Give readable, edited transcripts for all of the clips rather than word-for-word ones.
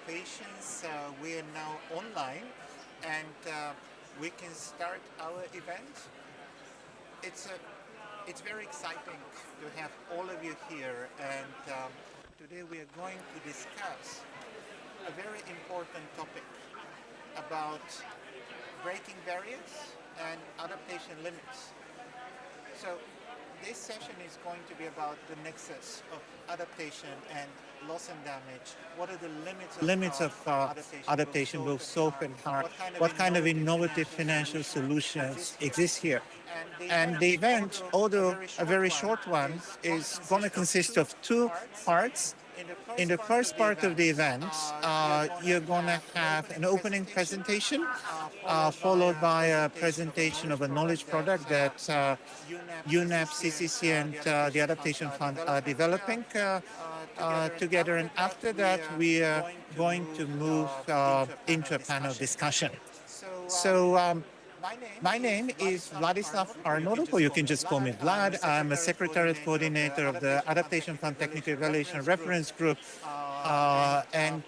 patience. We are now online and we can start our event. It's very exciting to have all of you here, and today we are going to discuss a very important topic about breaking barriers and adaptation limits. So this session is going to be about the nexus of adaptation and loss and damage. What are the limits of adaptation, both soft and hard? What kind of innovative financial solutions exist here? And the event, although a very short one, is going to consist of two parts. In the first part of the event, you're going to have an opening presentation, followed by a presentation of a knowledge product that UNEPCCC and the Adaptation Fund are developing together. And after that, we are going to move into a panel discussion. So my name is Vladislav Arnaoudov, or you can just call me Vlad. I'm a Secretariat Coordinator of the Adaptation Fund Technical Evaluation Reference Group, and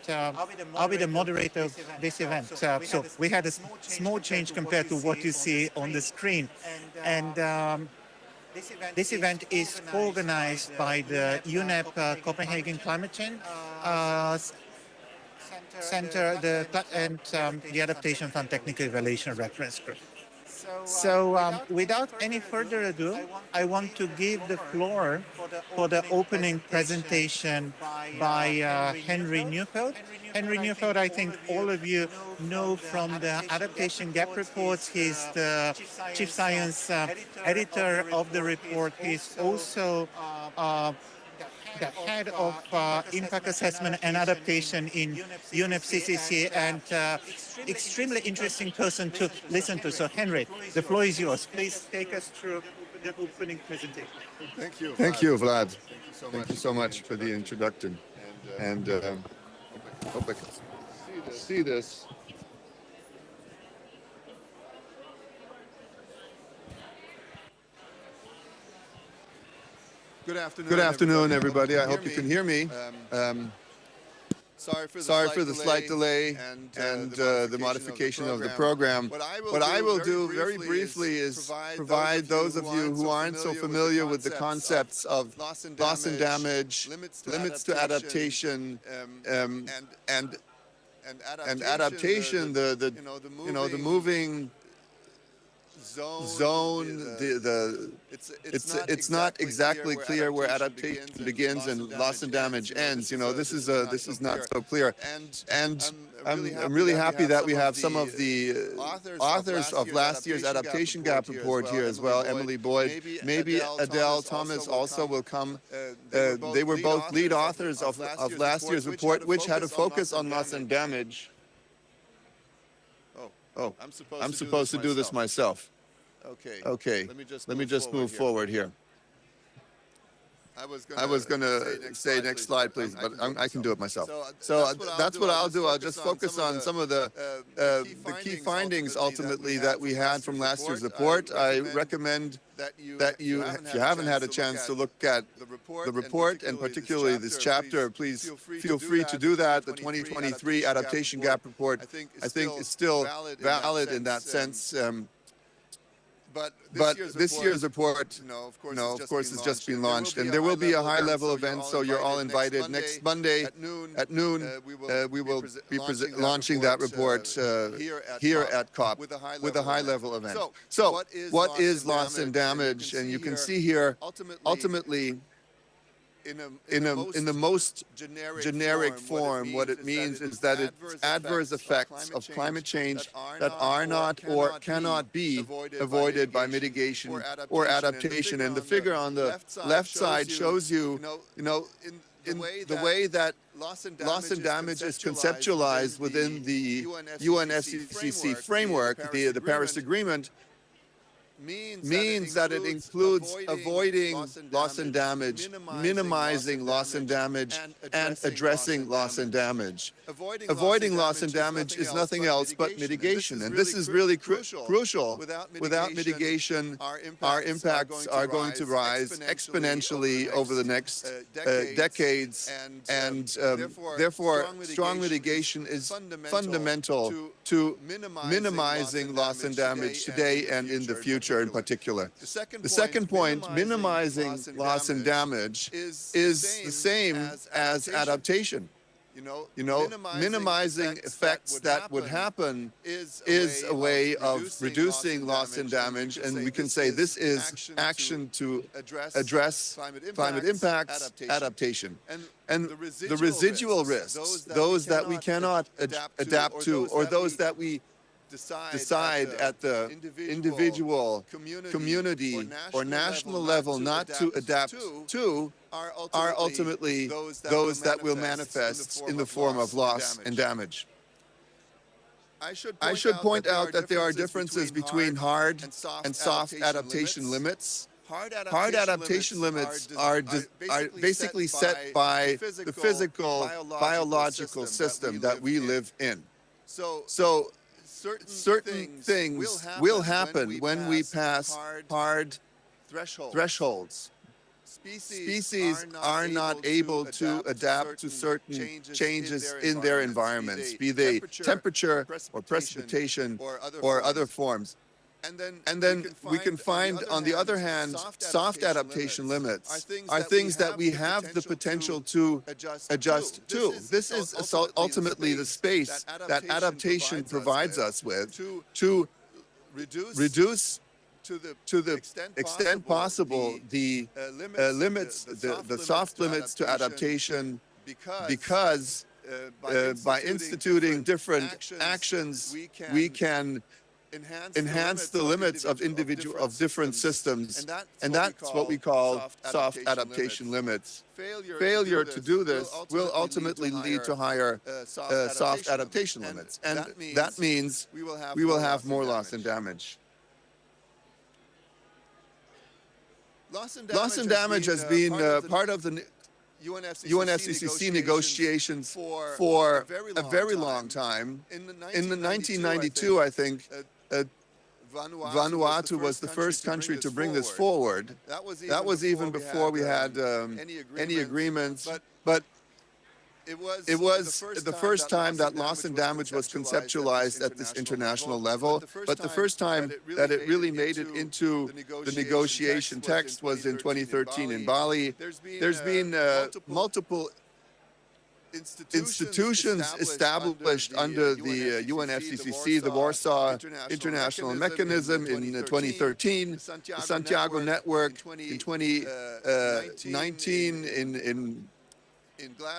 I'll be the moderator of this event. So we had a small change compared to what you see on the screen. And this event is organized by the UNEP Copenhagen Climate Change Center and the Adaptation Fund Technical Evaluation Reference Group. So without any further ado, I want to give the floor for the opening presentation by Henry Neufeldt. Henry Neufeldt, I think all of you know from the Adaptation Gap reports. He's the Chief Science Editor of the report. He's also the head of impact assessment and adaptation in UNEPCCC, and extremely interesting person to listen to. So Henry, the floor is yours. Please take us through the opening presentation. Thank you, Vlad. Thank you so much for the introduction. And hope I can see this. Good afternoon, everybody. I hope you can hear me. Sorry for the slight delay and the modification of the program. What I will do very briefly is provide those of you who aren't so familiar with the concepts of loss and damage, limits to adaptation, and adaptation, the moving zone, it's not exactly clear where adaptation begins and loss and damage ends. This is not so clear. And I'm really happy that we have some of the authors of last year's Adaptation Gap report here as well. Emily Boyd, maybe Adele Thomas also will come. They were both lead authors of last year's report, which had a focus on loss and damage. Oh, I'm supposed to do this myself. Okay. Let me just move forward here. I was going to say next slide, please, but I can do it myself. So that's what I'll do. I'll just focus on some of the key findings, ultimately, that we had from last year's report. I recommend that you, if you haven't had a chance to look at the report, and particularly this chapter, please feel free to do that. The 2023 Adaptation Gap report, I think, is still valid in that sense. But this year's report, of course, has just been launched, and there will be a high-level event, so you're all invited. Next Monday at noon, we will be launching that report here at COP with a high-level event. So what is loss and damage? And you can see here, ultimately, in the most generic form, what it means is that it's adverse effects of climate change that are not or cannot be avoided by mitigation or adaptation. And the figure on the left side shows you, in the way that loss and damage is conceptualized within the UNEPCCC framework, the Paris Agreement. means that it includes avoiding loss and damage, minimizing loss and damage, and addressing loss and damage. Avoiding loss and damage is nothing else but mitigation, and this is really crucial. Without mitigation, our impacts are going to rise exponentially over the next decades, and therefore strong mitigation is fundamental to minimizing loss and damage today and in the future in particular. The second point, minimizing loss and damage, is the same as adaptation. Minimizing effects that would happen is a way of reducing loss and damage, and we can say this is action to address climate impacts, adaptation. And the residual risks, those that we cannot adapt to, or those that we decide at the individual, community, or national level not to adapt to, are ultimately those that will manifest in the form of loss and damage. I should point out that there are differences between hard and soft adaptation limits. Hard adaptation limits are basically set by the physical, biological system that we live in. So certain things will happen when we pass hard thresholds. Species are not able to adapt to certain changes in their environments, be they temperature or precipitation or other forms. And then we can find, on the other hand, soft adaptation limits are things that we have the potential to adjust to. This is ultimately the space that adaptation provides us with to reduce to the extent possible the limits, the soft limits to adaptation, because by instituting different actions, we can enhance the limits of different systems, and that's what we call soft adaptation limits. Failure to do this will ultimately lead to higher soft adaptation limits, and that means we will have more loss and damage. Loss and damage has been part of the UNEPCCC negotiations for a very long time. In 1992, I think, Vanuatu was the first country to bring this forward. That was even before we had any agreements, but it was the first time that loss and damage was conceptualized at this international level, but the first time that it really made it into the negotiation text was in 2013 in Bali. There's been multiple institutions established under the UNFCCC, the Warsaw International Mechanism in 2013, the Santiago Network in 2019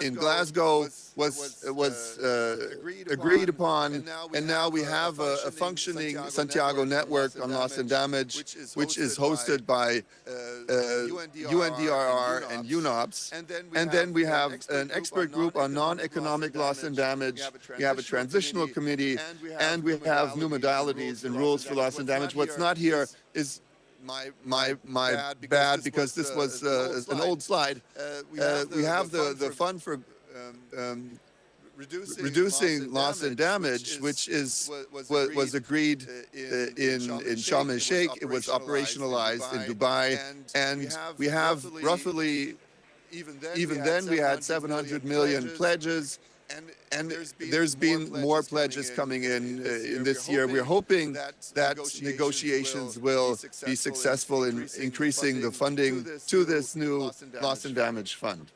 in Glasgow was agreed upon, and now we have a functioning Santiago Network on loss and damage, which is hosted by UNDRR and UNOPS. And then we have an expert group on non-economic loss and damage. We have a transitional committee, and we have new modalities and rules for loss and damage. What's not here is my bad, because this was an old slide. We have the fund for reducing loss and damage, which was agreed in Sharm el-Sheikh. It was operationalized in Dubai, and we have roughly, even then we had 700 million pledges. And there's been more pledges coming in this year. We're hoping that negotiations will be successful in increasing the funding to this new loss and damage fund.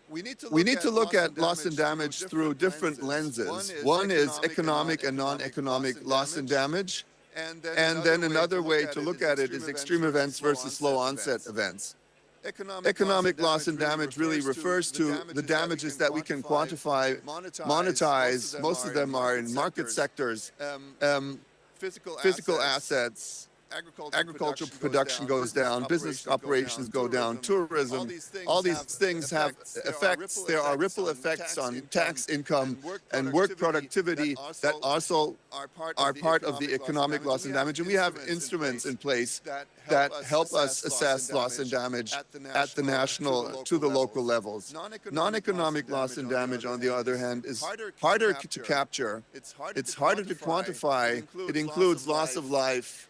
We need to look at loss and damage through different lenses. One is economic and non-economic loss and damage. And then another way to look at it is extreme events versus slow onset events. Economic loss and damage really refers to the damages that we can quantify, monetize. Most of them are in market sectors, physical assets, agricultural production goes down, business operations go down, tourism, all these things have effects. There are ripple effects on tax income and work productivity that also are part of the economic loss and damage. And we have instruments in place that help us assess loss and damage at the national to the local levels. Non-economic loss and damage, on the other hand, is harder to capture. It's harder to quantify. It includes loss of life,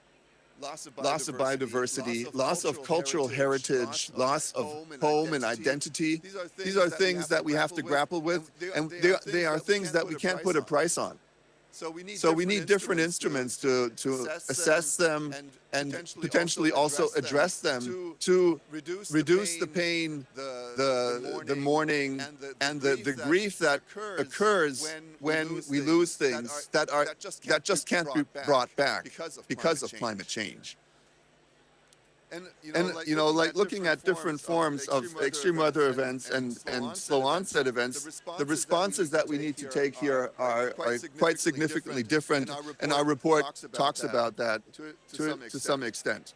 loss of biodiversity, loss of cultural heritage, loss of home and identity. These are things that we have to grapple with, and they are things that we can't put a price on. So we need different instruments to assess them and potentially also address them to reduce the pain, the mourning, and the grief that occurs when we lose things that just can't be brought back because of climate change. And like looking at different forms of extreme weather events and slow onset events, the responses that we need to take here are quite significantly different, and our report talks about that to some extent.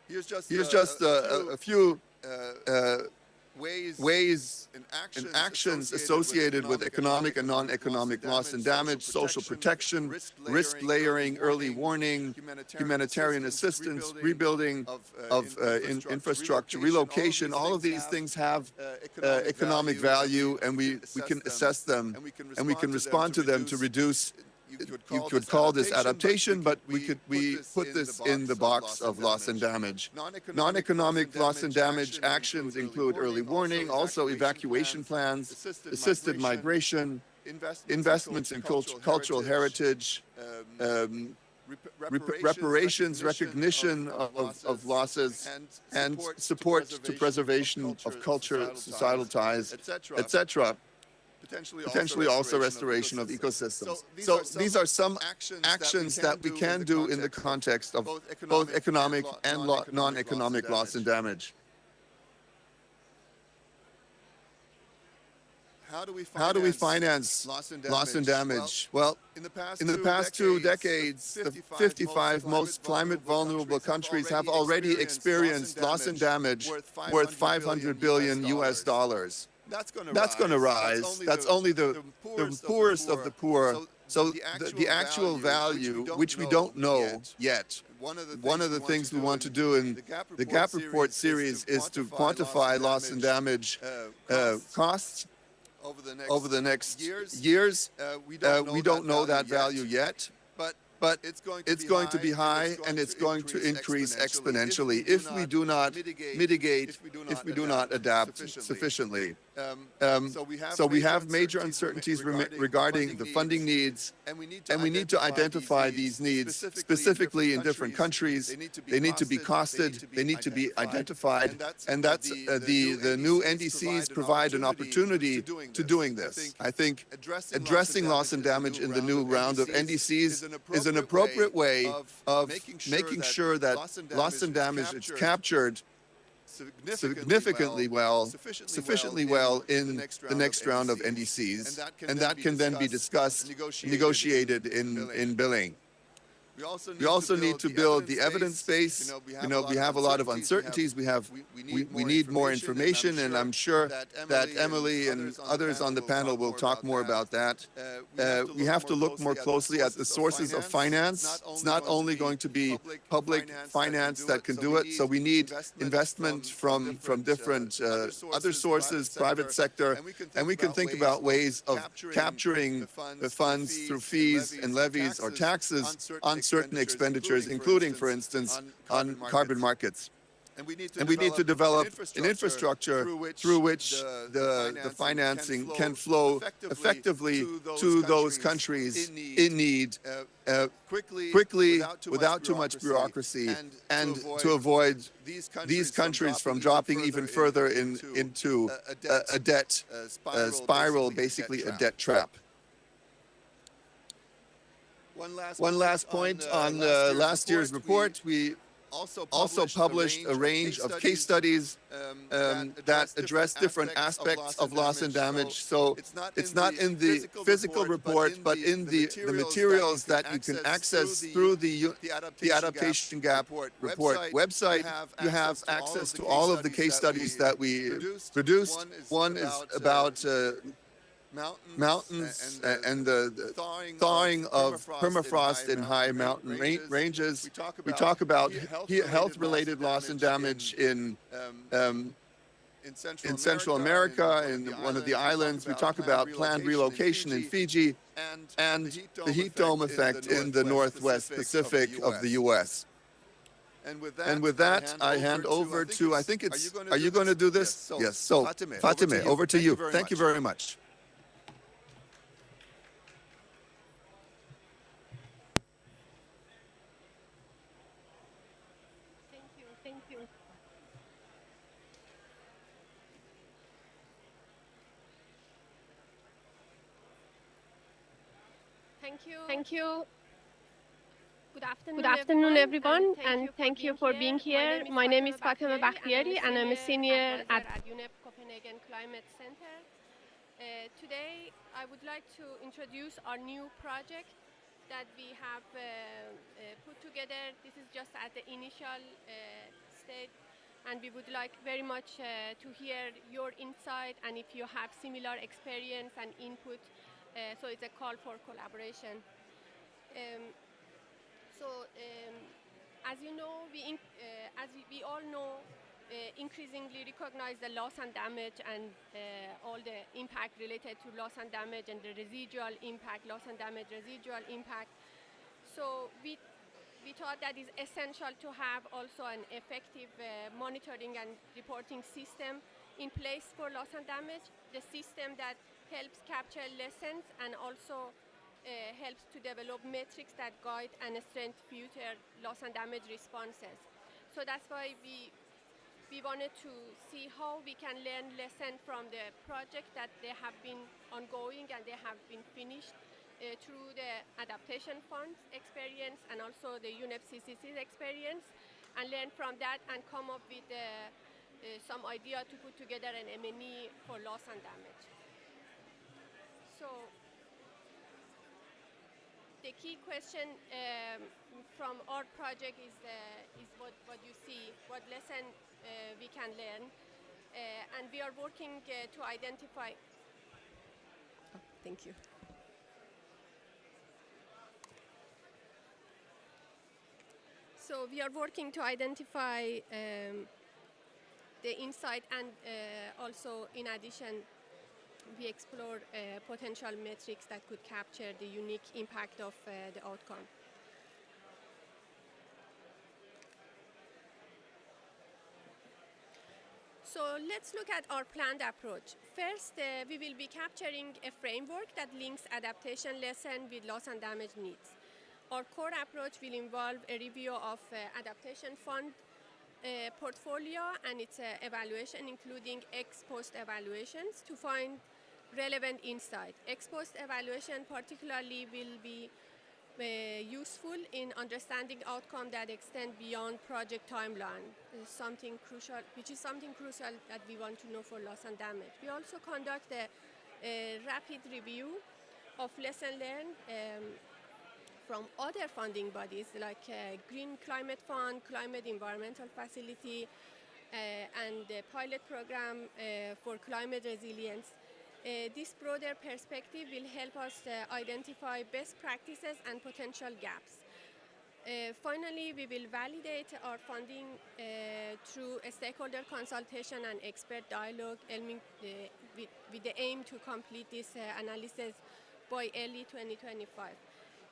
Here's just a few ways and actions associated with economic and non-economic loss and damage, social protection, risk layering, early warning, humanitarian assistance, rebuilding of infrastructure, relocation. All of these things have economic value, and we can assess them and we can respond to them to reduce. You could call this adaptation, but we put this in the box of loss and damage. Non-economic loss and damage actions include early warning, also evacuation plans, assisted migration, investments in cultural heritage, reparations, recognition of losses, and support to preservation of culture, societal ties, etc. Potentially also restoration of ecosystems. So these are some actions that we can do in the context of both economic and non-economic loss and damage. How do we finance loss and damage? Well, in the past 2 decades, the 55 most climate vulnerable countries have already experienced loss and damage worth $500 billion US. That's going to rise. That's only the poorest of the poor. So the actual value, which we don't know yet, one of the things we want to do in the GAP report series is to quantify loss and damage costs over the next years. We don't know that value yet. But it's going to be high, and it's going to increase exponentially if we do not mitigate, if we do not adapt sufficiently. So we have major uncertainties regarding the funding needs, and we need to identify these needs specifically in different countries. They need to be costed, they need to be identified, and that's the new NDCs provide an opportunity to doing this. I think addressing loss and damage in the new round of NDCs is an appropriate way of making sure that loss and damage is captured sufficiently well in the next round of NDCs, and that can then be discussed, negotiated in billing. We also need to build the evidence base. We have a lot of uncertainties. We need more information, and I'm sure that Emily and others on the panel will talk more about that. We have to look more closely at the sources of finance. It's not only going to be public finance that can do it, so we need investment from different other sources, private sector, and we can think about ways of capturing the funds through fees and levies or taxes on certain expenditures, including, for instance, on carbon markets. And we need to develop an infrastructure through which the financing can flow effectively to those countries in need quickly, without too much bureaucracy, and to avoid these countries from dropping even further into a debt spiral, basically a debt trap. One last point on last year's report. We also published a range of case studies that address different aspects of loss and damage. So it's not in the physical report, but in the materials that you can access through the Adaptation Gap report website. You have access to all of the case studies that we produced. One is about mountains and the thawing of permafrost in high mountain ranges. We talk about health-related loss and damage in Central America, in one of the islands. We talk about planned relocation in Fiji and the heat dome effect in the Northwest Pacific of the U.S. And with that, I hand over to, I think it's, are you going to do this? Yes. So, Fatemeh, over to you. Thank you very much. Thank you. Thank you. Good afternoon, everyone, and thank you for being here. My name is Fatemeh Bakhtiari, and I'm a senior at UNEP Copenhagen Climate Center. Today, I would like to introduce our new project that we have put together. This is just at the initial stage, and we would like very much to hear your insight and if you have similar experience and input. So it's a call for collaboration. As you know, we all know, increasingly recognize the loss and damage and all the impact related to loss and damage and the residual impact, loss and damage residual impact. So we thought that it's essential to have also an effective monitoring and reporting system in place for loss and damage, the system that helps capture lessons and also helps to develop metrics that guide and strengthen future loss and damage responses. So that's why we wanted to see how we can learn lessons from the project that they have been ongoing and they have been finished through the Adaptation Fund's experience and also the UNEPCCC's experience, and learn from that and come up with some idea to put together an M&E for loss and damage. So the key question from our project is what you see, what lesson we can learn, and we are working to identify. Thank you. So we are working to identify the insight, and also in addition, we explore potential metrics that could capture the unique impact of the outcome. So let's look at our planned approach. First, we will be capturing a framework that links adaptation lesson with loss and damage needs. Our core approach will involve a review of Adaptation Fund portfolio and its evaluation, including ex-post evaluations, to find relevant insight. Ex-post evaluation particularly will be useful in understanding outcomes that extend beyond project timeline, which is something crucial that we want to know for loss and damage. We also conduct a rapid review of lessons learned from other funding bodies like Green Climate Fund, Climate Environmental Facility, and the pilot program for climate resilience. This broader perspective will help us identify best practices and potential gaps. Finally, we will validate our funding through a stakeholder consultation and expert dialogue with the aim to complete this analysis by early 2025.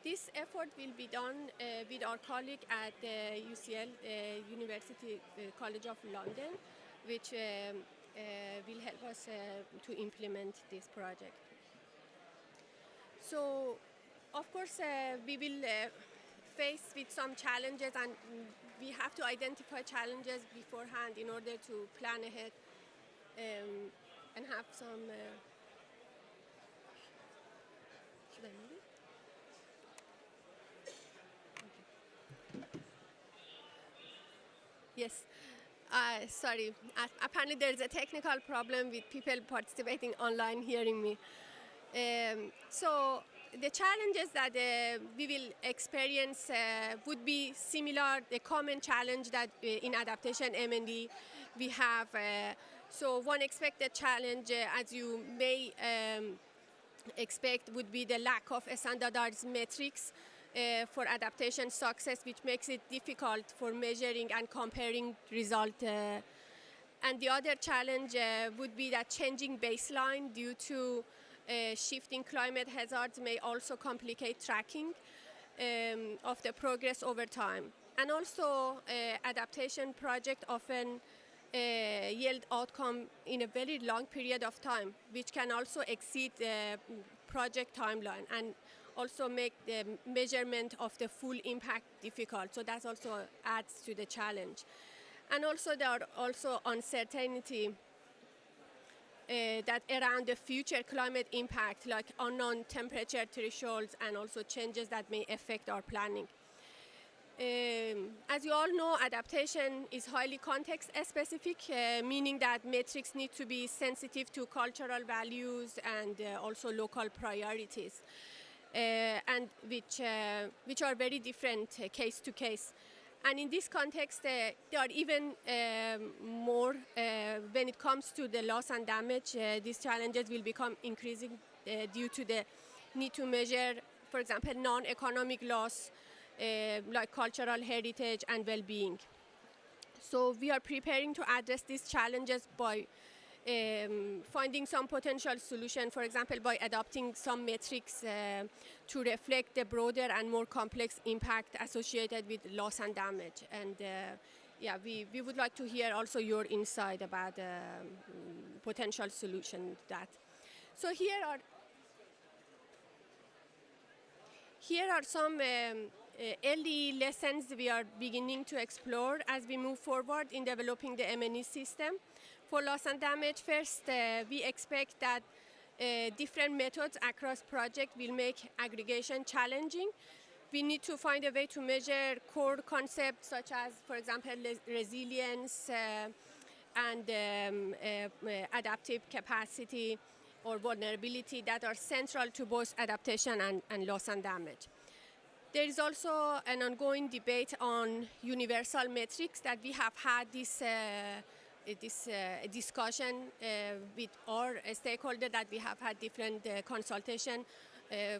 This effort will be done with our colleague at UCL, University College of London, which will help us to implement this project. So, of course, we will face with some challenges, and we have to identify challenges beforehand in order to plan ahead and have some. Should I move it? Yes. Sorry. Apparently there is a technical problem with people participating online hearing me. So the challenges that we will experience would be similar, the common challenge that in adaptation M&E we have. So one expected challenge, as you may expect, would be the lack of standardized metrics for adaptation success, which makes it difficult for measuring and comparing results. And the other challenge would be that changing baseline due to shifting climate hazards may also complicate tracking of the progress over time. And also, adaptation projects often yield outcome in a very long period of time, which can also exceed the project timeline and also make the measurement of the full impact difficult. So that also adds to the challenge. And also there are also uncertainty that around the future climate impact, like unknown temperature thresholds and also changes that may affect our planning. As you all know, adaptation is highly context-specific, meaning that metrics need to be sensitive to cultural values and also local priorities, and which are very different case to case. And in this context, there are even more when it comes to the loss and damage. These challenges will become increasing due to the need to measure, for example, non-economic loss, like cultural heritage and well-being. So we are preparing to address these challenges by finding some potential solution, for example, by adopting some metrics to reflect the broader and more complex impact associated with loss and damage. And yeah, we would like to hear also your insight about potential solution to that. So here are some early lessons we are beginning to explore as we move forward in developing the M&E system. For loss and damage, first, we expect that different methods across projects will make aggregation challenging. We need to find a way to measure core concepts such as, for example, resilience and adaptive capacity or vulnerability that are central to both adaptation and loss and damage. There is also an ongoing debate on universal metrics that we have had this discussion with our stakeholders, that we have had different consultation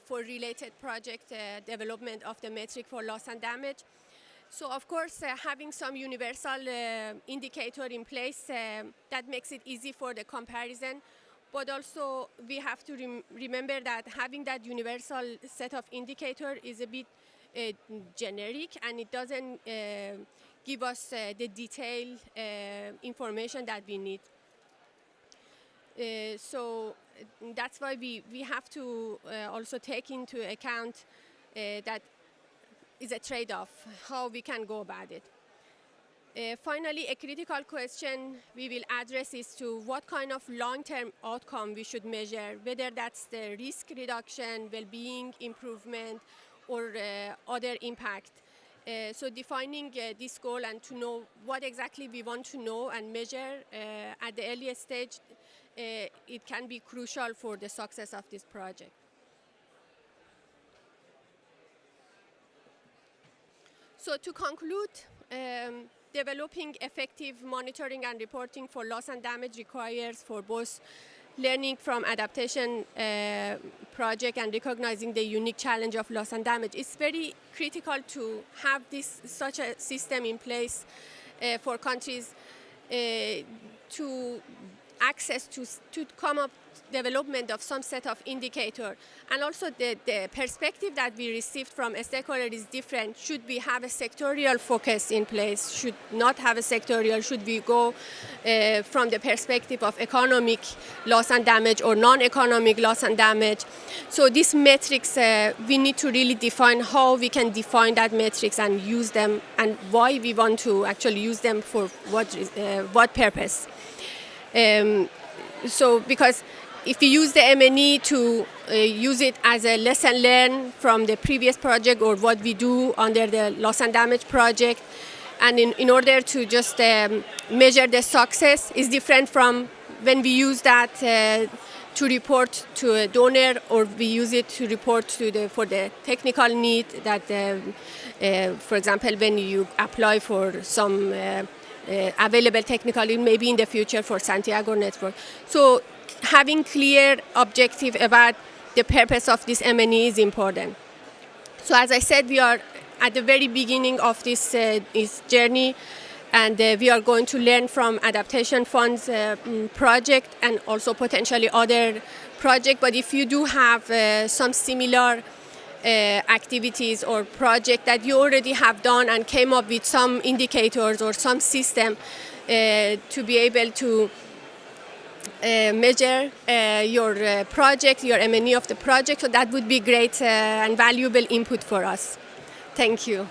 for related project development of the metric for loss and damage. So of course, having some universal indicator in place that makes it easy for the comparison, but also we have to remember that having that universal set of indicator is a bit generic, and it doesn't give us the detailed information that we need. So that's why we have to also take into account that is a trade-off, how we can go about it. Finally, a critical question we will address is to what kind of long-term outcome we should measure, whether that's the risk reduction, well-being improvement, or other impact. So defining this goal and to know what exactly we want to know and measure at the earliest stage, it can be crucial for the success of this project. So to conclude, developing effective monitoring and reporting for loss and damage requires for both learning from adaptation project and recognizing the unique challenge of loss and damage. It's very critical to have such a system in place for countries to access to come up development of some set of indicator. And also the perspective that we received from a stakeholder is different. Should we have a sectorial focus in place? Should not have a sectorial? Should we go from the perspective of economic loss and damage or non-economic loss and damage? So these metrics, we need to really define how we can define that metrics and use them, and why we want to actually use them for what purpose. So because if we use the M&E to use it as a lesson learned from the previous project or what we do under the loss and damage project, And in order to just measure the success is different from when we use that to report to a donor, or we use it to report to for the technical need that, for example, when you apply for some available technical need, maybe in the future for Santiago network. So having clear objective about the purpose of this M&E is important. So as I said, we are at the very beginning of this journey, and we are going to learn from Adaptation Fund's project and also potentially other projects. But if you do have some similar activities or project that you already have done and came up with some indicators or some system to be able to measure your project, your M&E of the project, so that would be great and valuable input for us. Thank you.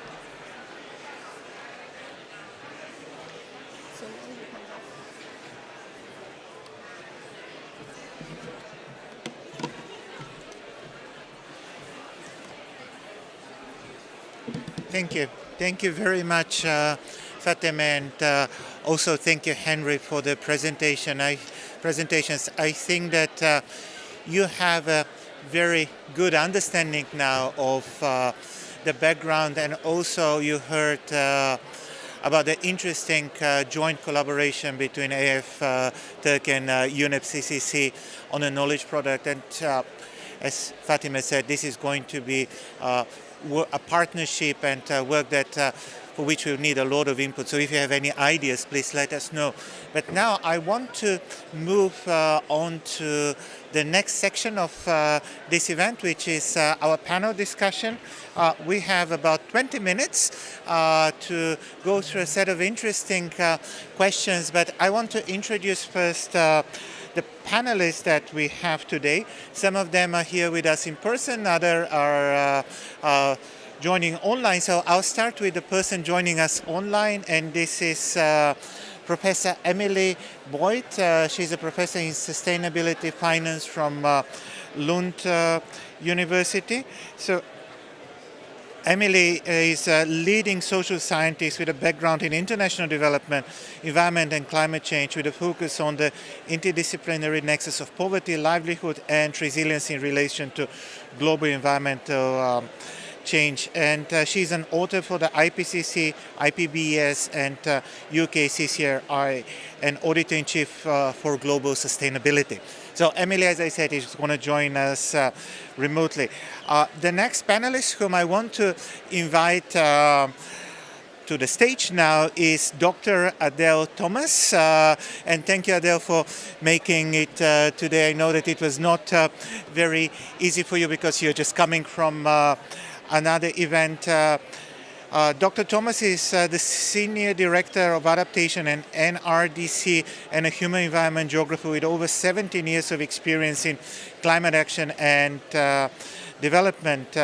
Thank you. Thank you very much, Fatemeh, and also thank you, Henry, for the presentations. I think that you have a very good understanding now of the background, and also you heard about the interesting joint collaboration between AF, TERG, and UNEPCCC on a knowledge product. And as Fatemeh said, this is going to be a partnership and work that for which we need a lot of input. So if you have any ideas, please let us know. But now I want to move on to the next section of this event, which is our panel discussion. We have about 20 minutes to go through a set of interesting questions, but I want to introduce first the panelists that we have today. Some of them are here with us in person, others are joining online. So I'll start with the person joining us online, and this is Professor Emily Boyd. She's a professor in sustainability finance from Lund University. So Emily is a leading social scientist with a background in international development, environment and climate change, with a focus on the interdisciplinary nexus of poverty, livelihood and resilience in relation to global environmental change. And she's an author for the IPCC, IPBES and UK CCRI, and Auditor-in-Chief for Global Sustainability. So Emily, as I said, is going to join us remotely. The next panelist whom I want to invite to the stage now is Dr. Adele Thomas. And thank you, Adele, for making it today. I know that it was not very easy for you because you're just coming from another event. Dr. Thomas is the Senior Director of Adaptation and NRDC and a Human Environment Geographer with over 17 years of experience in climate action and development.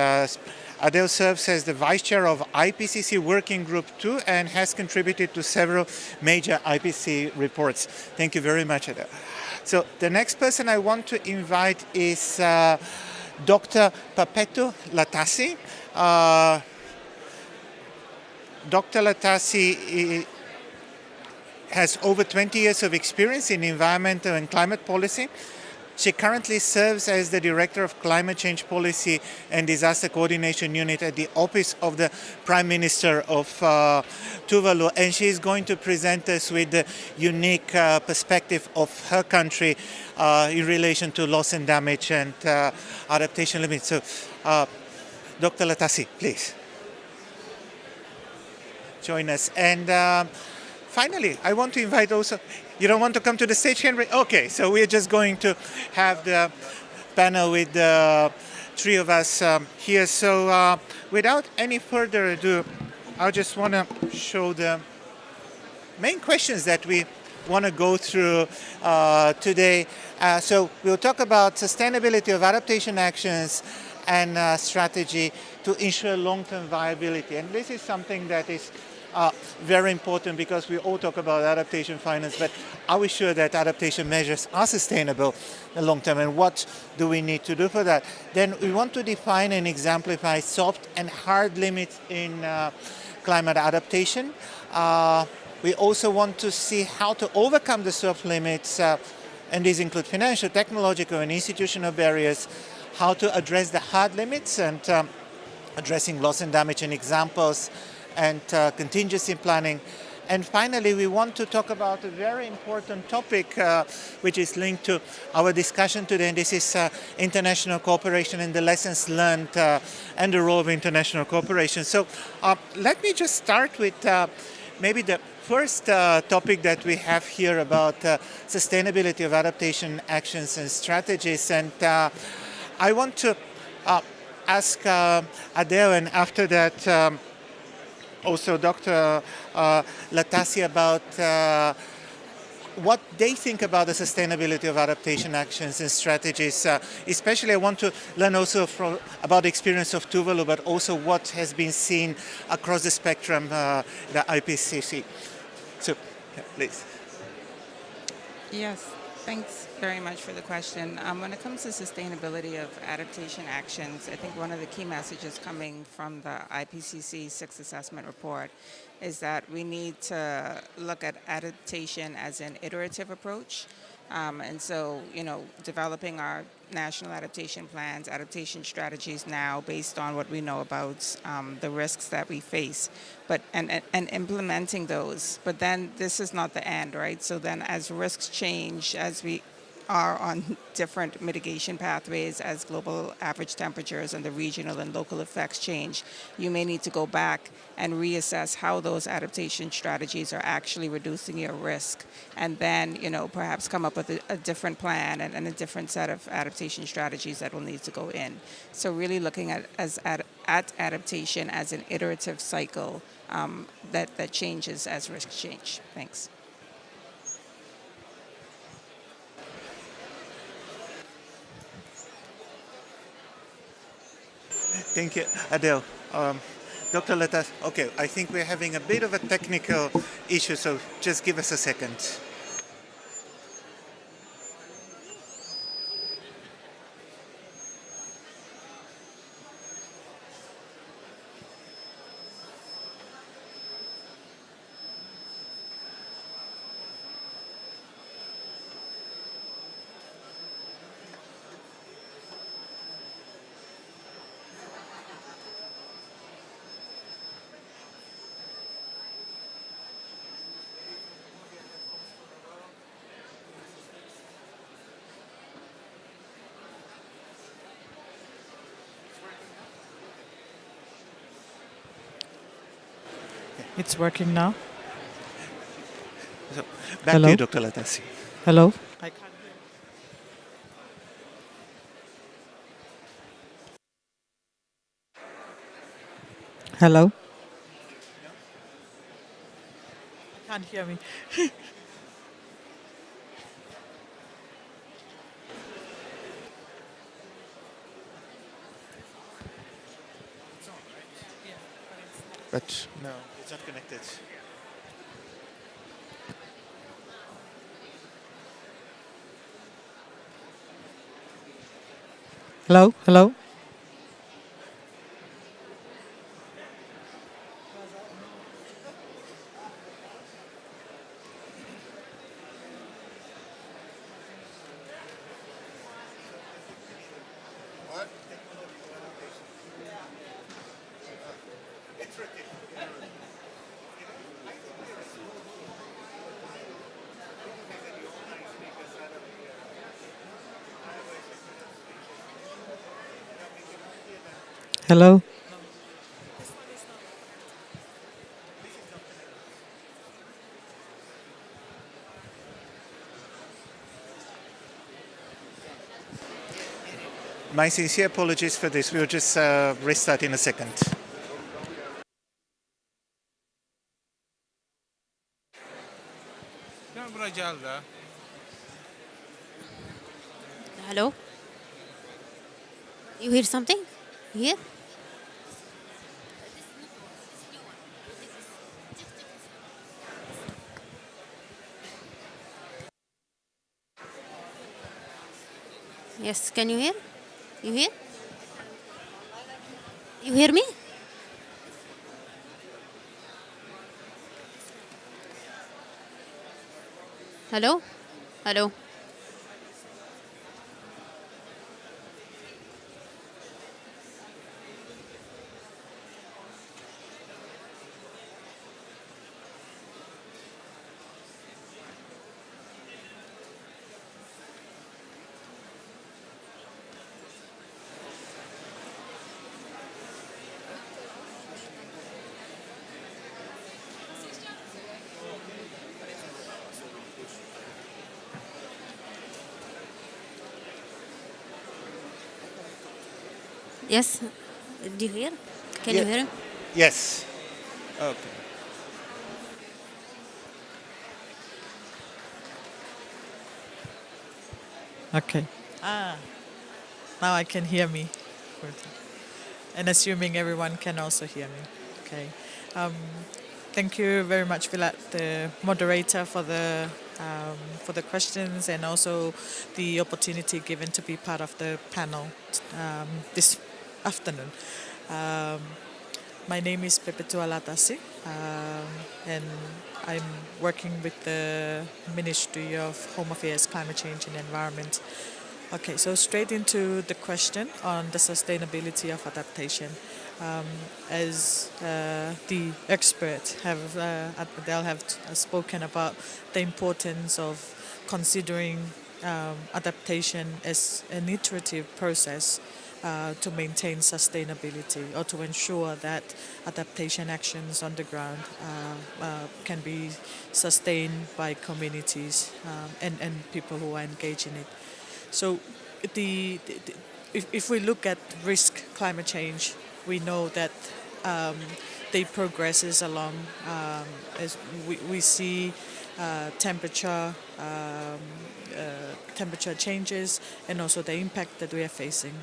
Adele serves as the Vice Chair of IPCC Working Group 2 and has contributed to several major IPCC reports. Thank you very much, Adele. So the next person I want to invite is Dr. Papetu Latassi. Dr. Latassi has over 20 years of experience in environmental and climate policy. She currently serves as the Director of Climate Change Policy and Disaster Coordination Unit at the Office of the Prime Minister of Tuvalu, and she is going to present us with the unique perspective of her country in relation to loss and damage and adaptation limits. So, Dr. Latassi, please join us. And finally, I want to invite also, you don't want to come to the stage, Henry? Okay, so we're just going to have the panel with the three of us here. So without any further ado, I just want to show the main questions that we want to go through today. So we'll talk about sustainability of adaptation actions and strategy to ensure long-term viability. And this is something that is very important because we all talk about adaptation finance, but are we sure that adaptation measures are sustainable in the long term, and what do we need to do for that? Then we want to define and exemplify soft and hard limits in climate adaptation. We also want to see how to overcome the soft limits, and these include financial, technological, and institutional barriers, how to address the hard limits, and addressing loss and damage in examples, and contingency planning. And finally, we want to talk about a very important topic which is linked to our discussion today, and this is international cooperation and the lessons learned and the role of international cooperation. So let me just start with maybe the first topic that we have here about sustainability of adaptation actions and strategies. And I want to ask Adele, and after that also Dr. Latassi, about what they think about the sustainability of adaptation actions and strategies. Especially I want to learn also about the experience of Tuvalu, but also what has been seen across the spectrum, the IPCC. So, please. Yes, thanks very much for the question. When it comes to sustainability of adaptation actions, I think one of the key messages coming from the IPCC Sixth Assessment Report is that we need to look at adaptation as an iterative approach. And so, developing our national adaptation plans, adaptation strategies now based on what we know about the risks that we face, and implementing those. But then this is not the end, right? So then as risks change, as we are on different mitigation pathways, as global average temperatures and the regional and local effects change, you may need to go back and reassess how those adaptation strategies are actually reducing your risk, and then perhaps come up with a different plan and a different set of adaptation strategies that will need to go in. So really looking at adaptation as an iterative cycle that changes as risks change. Thanks. Thank you, Adele. Dr. Latassi, okay, I think we're having a bit of a technical issue, so just give us a second. It's working now. So, back Hello? to you, Dr. Latassi. Hello? I can't hear. Hello? Can't hear me. But no, it's not connected. Hello? Hello? Hello? My sincere apologies for this. We'll just restart in a second. Hello? You hear something? You hear? Yes, can you hear? You hear? You hear me? Hello? Hello? Yes? Do you hear? Can you Yeah. hear him? Yes. Okay. Okay. Now I can hear me. And assuming everyone can also hear me. Okay. Thank you very much, Vlad, the moderator, for the questions and also the opportunity given to be part of the panel this afternoon. My name is Pepetua Latasi, and I'm working with the Ministry of Home Affairs, Climate Change and Environment. Okay, so straight into the question on the sustainability of adaptation. As the experts they'll have spoken about the importance of considering adaptation as an iterative process to maintain sustainability or to ensure that adaptation actions on the ground can be sustained by communities and people who are engaged in it. So, if we look at risk climate change, we know that they progresses along as we see temperature temperature changes and also the impact that we are facing.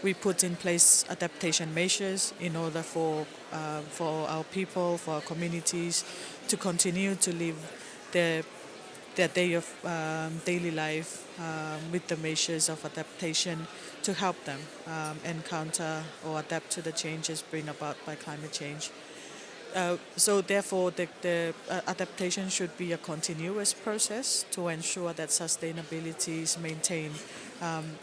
We put in place adaptation measures in order for our people, for our communities, to continue to live their day of daily life with the measures of adaptation to help them encounter or adapt to the changes bring about by climate change. So therefore, the adaptation should be a continuous process to ensure that sustainability is maintained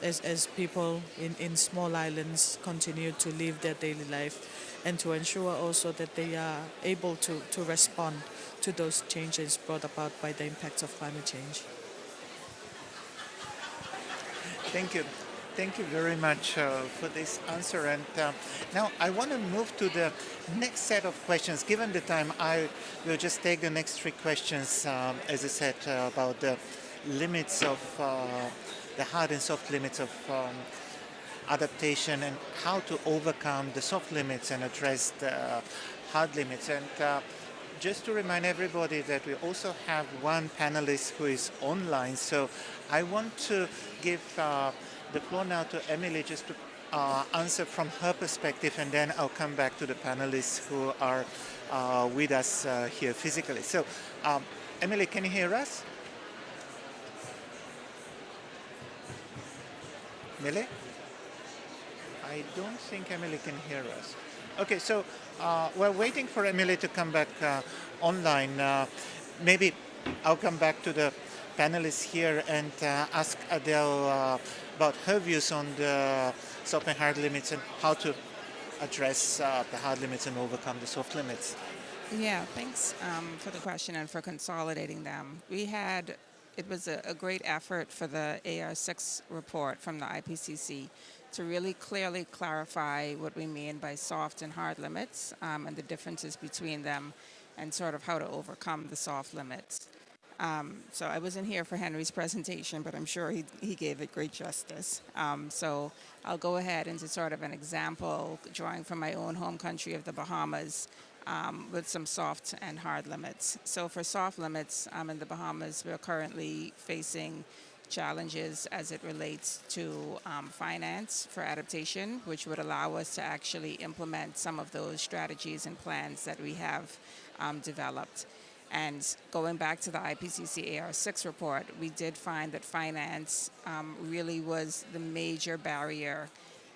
as people in small islands continue to live their daily life, and to ensure also that they are able to respond to those changes brought about by the impacts of climate change. Thank you. Thank you very much for this answer. And now I want to move to the next set of questions. Given the time, I will just take the next three questions, as I said, about the limits of the hard and soft limits of adaptation and how to overcome the soft limits and address the hard limits. And just to remind everybody that we also have one panelist who is online. So I want to give the floor now to Emily just to answer from her perspective, and then I'll come back to the panelists who are with us here physically. So Emily, can you hear us? Emily? I don't think Emily can hear us. Okay, so we're waiting for Emily to come back online. Maybe I'll come back to the panelists here and ask Adele about her views on the soft and hard limits and how to address the hard limits and overcome the soft limits. Yeah, thanks for the question and for consolidating them. It was a great effort for the AR6 report from the IPCC to really clearly clarify what we mean by soft and hard limits and the differences between them and sort of how to overcome the soft limits. So I wasn't here for Henry's presentation, but I'm sure he gave it great justice. So I'll go ahead into sort of an example drawing from my own home country of the Bahamas with some soft and hard limits. So for soft limits in the Bahamas, we're currently facing challenges as it relates to finance for adaptation, which would allow us to actually implement some of those strategies and plans that we have developed. And going back to the IPCC AR6 report, we did find that finance really was the major barrier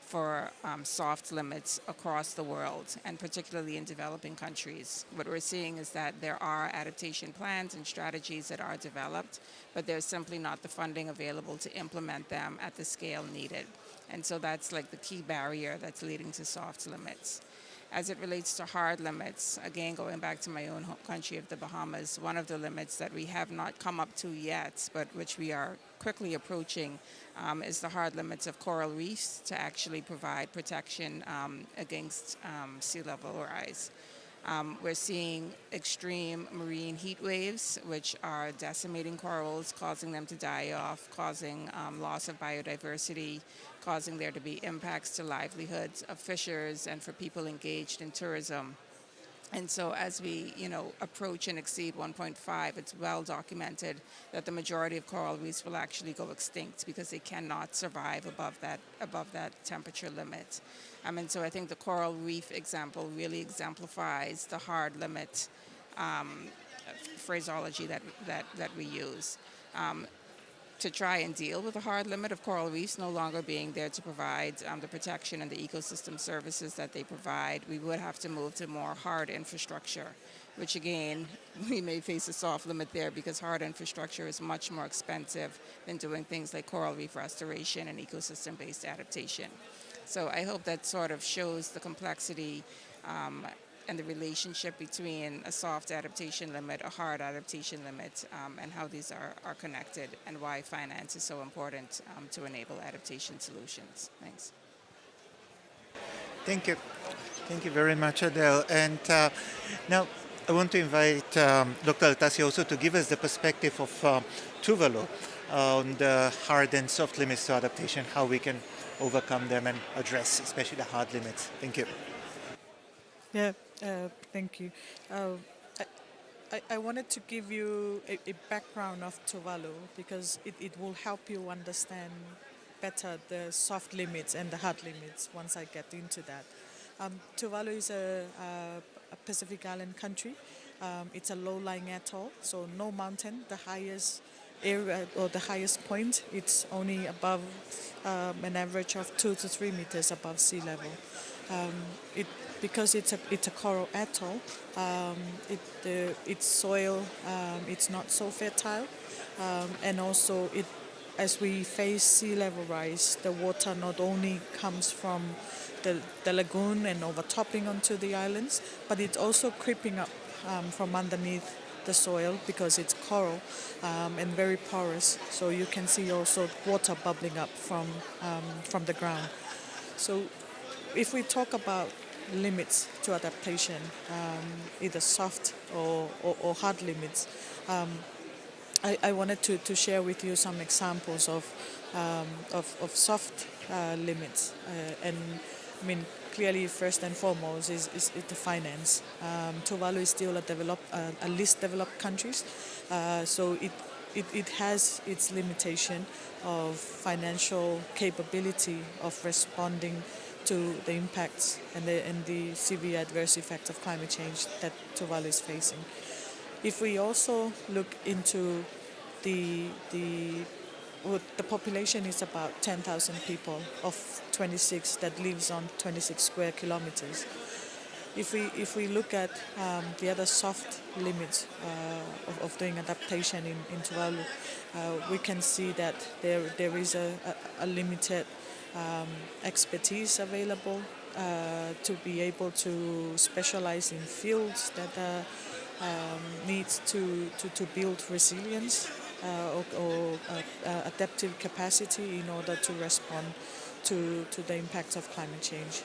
for soft limits across the world, and particularly in developing countries. What we're seeing is that there are adaptation plans and strategies that are developed, but there's simply not the funding available to implement them at the scale needed. And so that's like the key barrier that's leading to soft limits. As it relates to hard limits, again, going back to my own home country of the Bahamas, one of the limits that we have not come up to yet, but which we are quickly approaching, is the hard limits of coral reefs to actually provide protection against sea level rise. We're seeing extreme marine heat waves, which are decimating corals, causing them to die off, causing loss of biodiversity, causing there to be impacts to livelihoods of fishers and for people engaged in tourism. And so as we, approach and exceed 1.5, it's well documented that the majority of coral reefs will actually go extinct because they cannot survive above that temperature limit. And so I think the coral reef example really exemplifies the hard limit phraseology that we use. To try and deal with the hard limit of coral reefs no longer being there to provide the protection and the ecosystem services that they provide, we would have to move to more hard infrastructure, which again, we may face a soft limit there because hard infrastructure is much more expensive than doing things like coral reef restoration and ecosystem-based adaptation. So I hope that sort of shows the complexity and the relationship between a soft adaptation limit, a hard adaptation limit, and how these are connected, and why finance is so important to enable adaptation solutions. Thanks. Thank you. Thank you very much, Adele. And now I want to invite Dr. Altasi also to give us the perspective of Tuvalu on the hard and soft limits to adaptation, how we can overcome them and address especially the hard limits. Thank you. Yeah, thank you. I wanted to give you a background of Tuvalu because it will help you understand better the soft limits and the hard limits once I get into that. Tuvalu is a Pacific Island country. It's a low-lying atoll, so no mountain. The highest area or the highest point, it's only above an average of 2 to 3 meters above sea level. Because it's a coral atoll, its soil it's not so fertile, and also as we face sea level rise, the water not only comes from the lagoon and overtopping onto the islands, but it's also creeping up from underneath the soil because it's coral and very porous. So you can see also water bubbling up from the ground. So if we talk about limits to adaptation, either soft or hard limits, I wanted to share with you some examples of soft limits. And I mean, clearly, first and foremost is the finance. Tuvalu is still a least developed country, so it has its limitation of financial capability of responding to the impacts and the severe adverse effects of climate change that Tuvalu is facing. If we also look into the population is about 10,000 people of 26 that lives on 26 square kilometers. If we look at the other soft limits of doing adaptation in Tuvalu, we can see that there is a limited expertise available to be able to specialize in fields that needs to build resilience or adaptive capacity in order to respond to the impacts of climate change.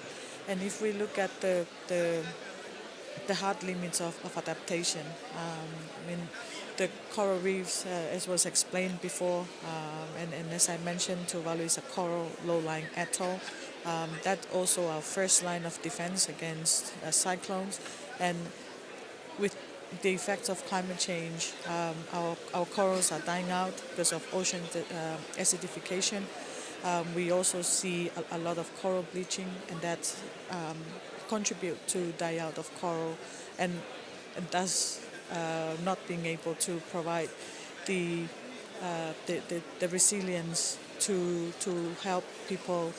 And if we look at the hard limits of adaptation, I mean, the coral reefs, as was explained before, and as I mentioned, Tuvalu is a coral low-lying atoll. That's also our first line of defense against cyclones. And with the effects of climate change, our corals are dying out because of ocean acidification. We also see a lot of coral bleaching, and that contribute to die out of coral, and thus not being able to provide the resilience to help people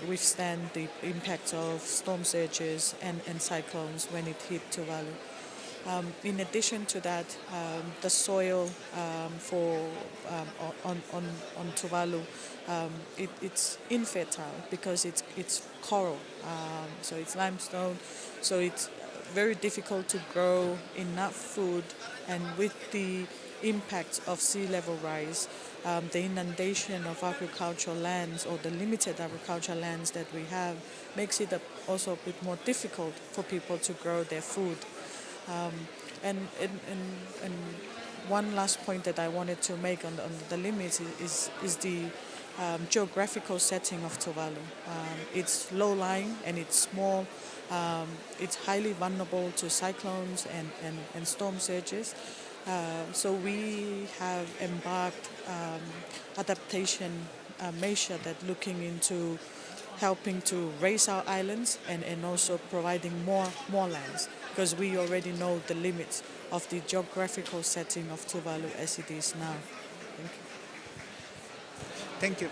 withstand the impact of storm surges and cyclones when it hit Tuvalu. In addition to that, the soil on Tuvalu, it's infertile because it's coral, so it's limestone, so it's very difficult to grow enough food, and with the impact of sea level rise, the inundation of agricultural lands or the limited agricultural lands that we have makes it also a bit more difficult for people to grow their food. And one last point that I wanted to make on the limits is the geographical setting of Tuvalu. It's low-lying and it's small. It's highly vulnerable to cyclones and storm surges. So we have embarked adaptation measure that looking into helping to raise our islands and also providing more lands, because we already know the limits of the geographical setting of Tuvalu as it is now. Thank you.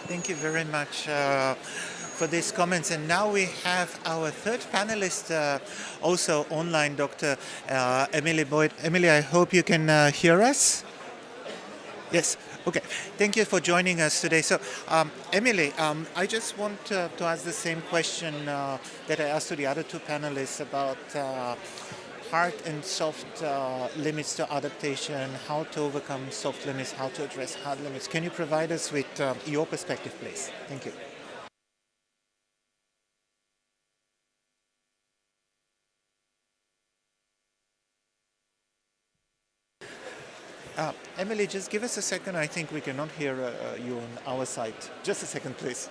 Thank you very much for these comments. And now we have our third panelist, also online, Dr. Emily Boyd. Emily, I hope you can hear us. Yes. Okay. Thank you for joining us today. So, Emily, I just want to ask the same question that I asked to the other two panelists about hard and soft limits to adaptation, how to overcome soft limits, how to address hard limits. Can you provide us with your perspective, please? Thank you. Emily, just give us a second. I think we cannot hear you on our side. Just a second, please.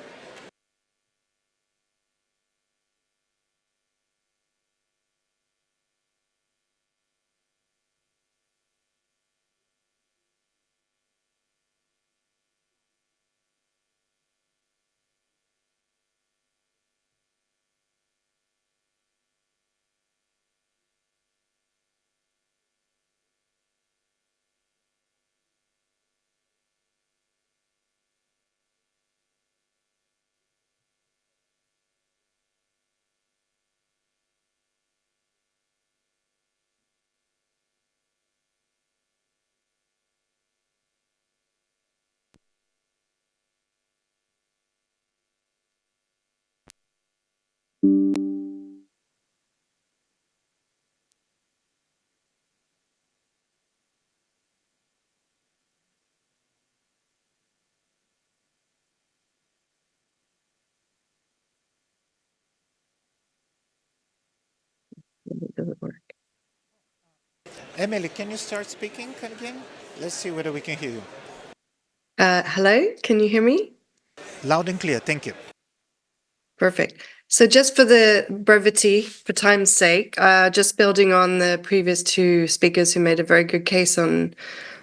It doesn't work. Emily, can you start speaking again? Let's see whether we can hear you. Hello, can you hear me? Loud and clear. Thank you. Perfect. So just for the brevity, for time's sake, just building on the previous two speakers who made a very good case on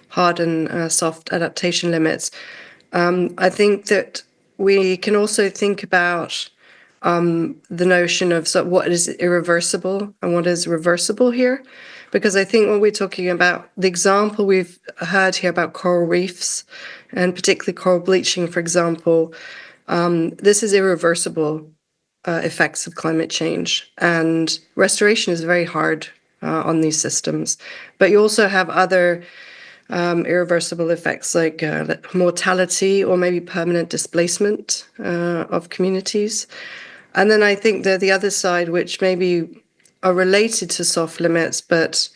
hard and soft adaptation limits, I think that we can also think about the notion of what is irreversible and what is reversible here. Because I think when we're talking about the example we've heard here about coral reefs, and particularly coral bleaching, for example, this is irreversible effects of climate change. And restoration is very hard on these systems. But you also have other irreversible effects like mortality or maybe permanent displacement of communities. And then I think that the other side, which maybe are related to soft limits, but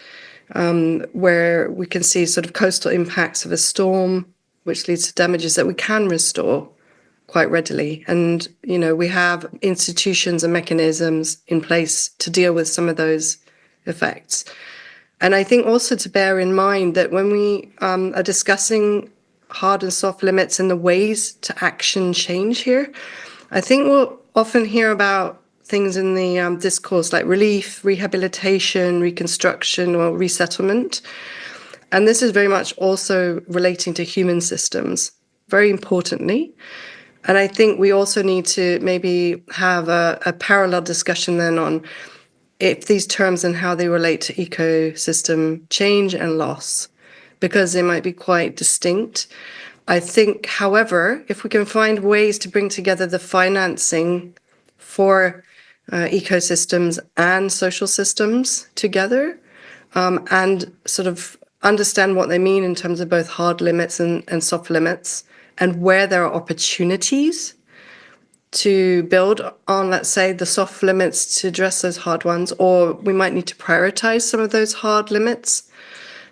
where we can see sort of coastal impacts of a storm, which leads to damages that we can restore quite readily. And, we have institutions and mechanisms in place to deal with some of those effects. And I think also to bear in mind that when we are discussing hard and soft limits and the ways to action change here, I think we'll often hear about things in the discourse like relief, rehabilitation, reconstruction, or resettlement. And this is very much also relating to human systems, very importantly. And I think we also need to maybe have a parallel discussion then on if these terms and how they relate to ecosystem change and loss, because they might be quite distinct. I think, however, if we can find ways to bring together the financing for ecosystems and social systems together, and sort of understand what they mean in terms of both hard limits and soft limits, and where there are opportunities to build on, let's say, the soft limits to address those hard ones, or we might need to prioritize some of those hard limits.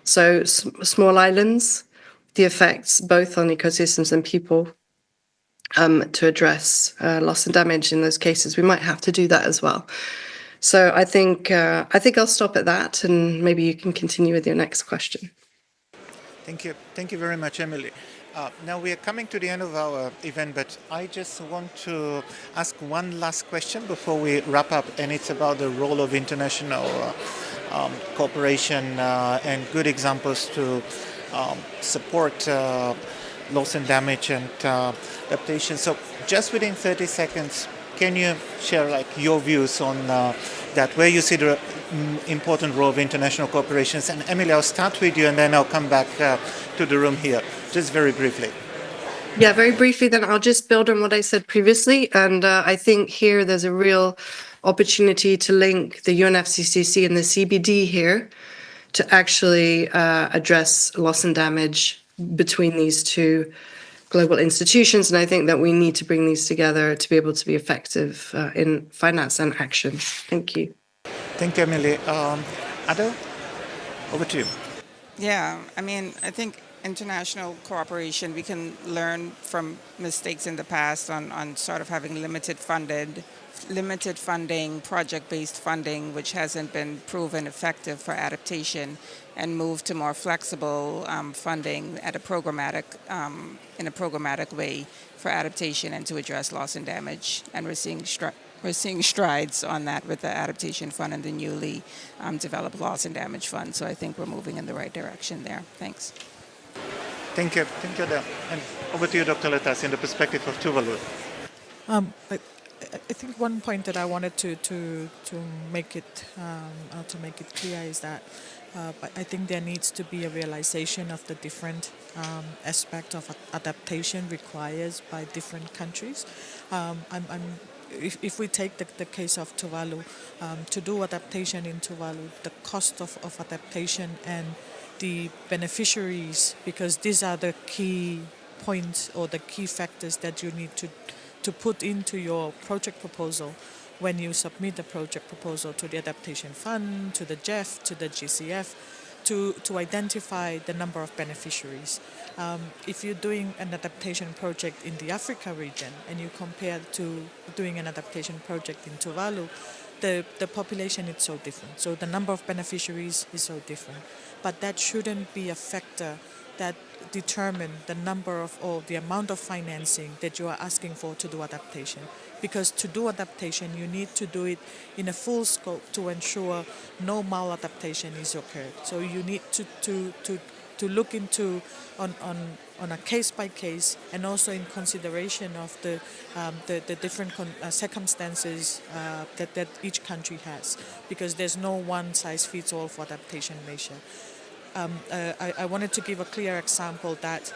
So small islands, the effects both on ecosystems and people, to address loss and damage in those cases, we might have to do that as well. So I think I'll stop at that, and maybe you can continue with your next question. Thank you very much, Emily. Now we are coming to the end of our event, but I just want to ask one last question before we wrap up, and it's about the role of international cooperation and good examples to support loss and damage and adaptation. So just within 30 seconds, can you share your views on that, where you see the important role of international cooperations? And Emily, I'll start with you and then I'll come back to the room here, just very briefly. Yeah, very briefly, then I'll just build on what I said previously. And I think here there's a real opportunity to link the UNEPCCC and the CBD here to actually address loss and damage between these two global institutions. And I think that we need to bring these together to be able to be effective in finance and action. Thank you. Thank you, Emily. Ado, over to you. Yeah, I mean, I think international cooperation, we can learn from mistakes in the past on sort of having limited funding, project-based funding, which hasn't been proven effective for adaptation, and move to more flexible funding at a programmatic, in a programmatic way for adaptation and to address loss and damage. And we're seeing strides on that with the Adaptation Fund and the newly developed Loss and Damage Fund. So I think we're moving in the right direction there. Thanks. Thank you, Adele. And over to you, Dr. Letas, in the perspective of Tuvalu. I think one point that I wanted to make it clear is that I think there needs to be a realization of the different aspect of adaptation requires by different countries. If we take the case of Tuvalu, to do adaptation in Tuvalu, the cost of adaptation and the beneficiaries, because these are the key points or the key factors that you need to put into your project proposal when you submit the project proposal to the Adaptation Fund, to the GEF, to the GCF, to identify the number of beneficiaries. If you're doing an adaptation project in the Africa region and you compare to doing an adaptation project in Tuvalu, the population is so different. So the number of beneficiaries is so different. But that shouldn't be a factor that determine the number of or the amount of financing that you are asking for to do adaptation. Because to do adaptation, you need to do it in a full scope to ensure no maladaptation is occurred. So you need to look into on a case by case, and also in consideration of the different circumstances that each country has, because there's no one size fits all for adaptation measure. I wanted to give a clear example that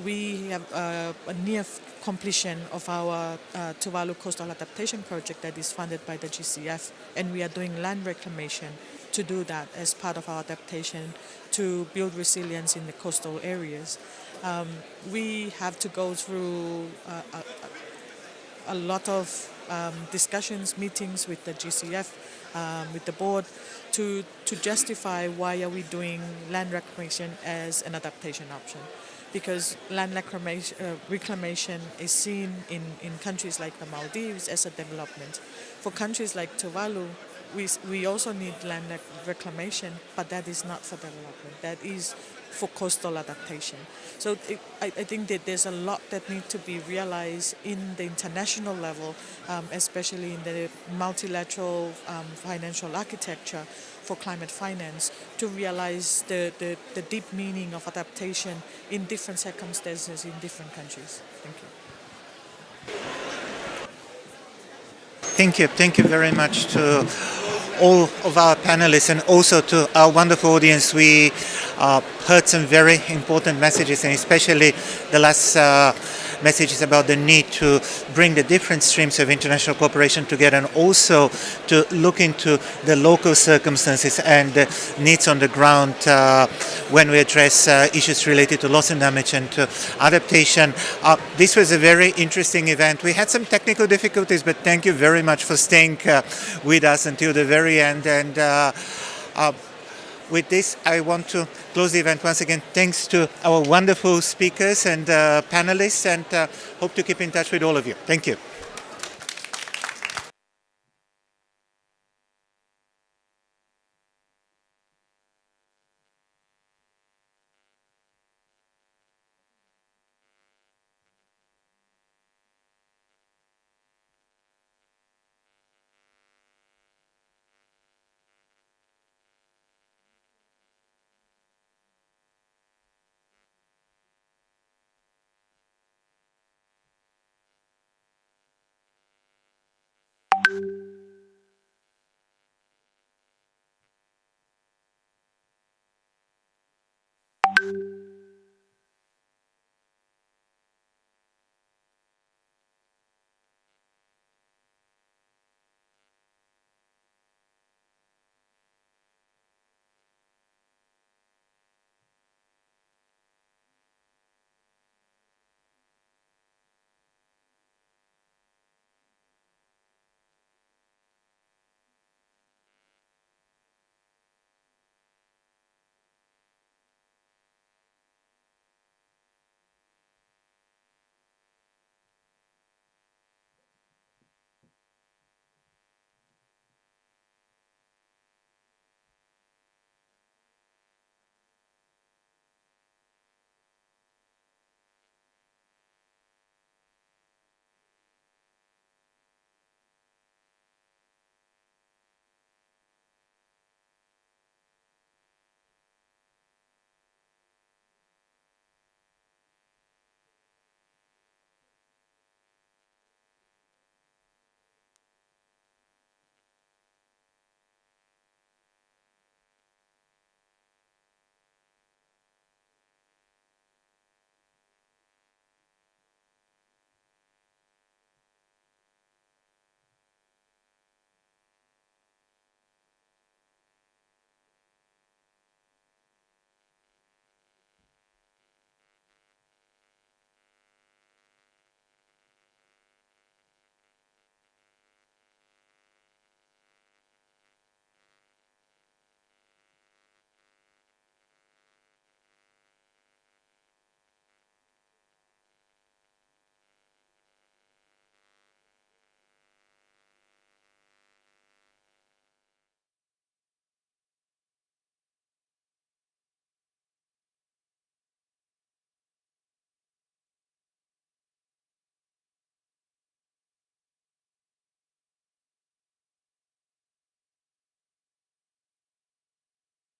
we have a near completion of our Tuvalu Coastal Adaptation Project that is funded by the GCF, and we are doing land reclamation to do that as part of our adaptation to build resilience in the coastal areas. We have to go through a lot of discussions, meetings with the GCF, with the board, to justify why are we doing land reclamation as an adaptation option. Because land reclamation is seen in countries like the Maldives as a development. For countries like Tuvalu, we also need land reclamation, but that is not for development. That is for coastal adaptation. So I think that there's a lot that needs to be realized in the international level, especially in the multilateral financial architecture for climate finance, to realize the deep meaning of adaptation in different circumstances in different countries. Thank you. Thank you very much to all of our panelists and also to our wonderful audience. We heard some very important messages, and especially the last messages about the need to bring the different streams of international cooperation together, and also to look into the local circumstances and the needs on the ground when we address issues related to loss and damage and to adaptation. This was a very interesting event. We had some technical difficulties, but thank you very much for staying with us until the very end. And with this, I want to close the event once again. Thanks to our wonderful speakers and panelists, and hope to keep in touch with all of you. Thank you.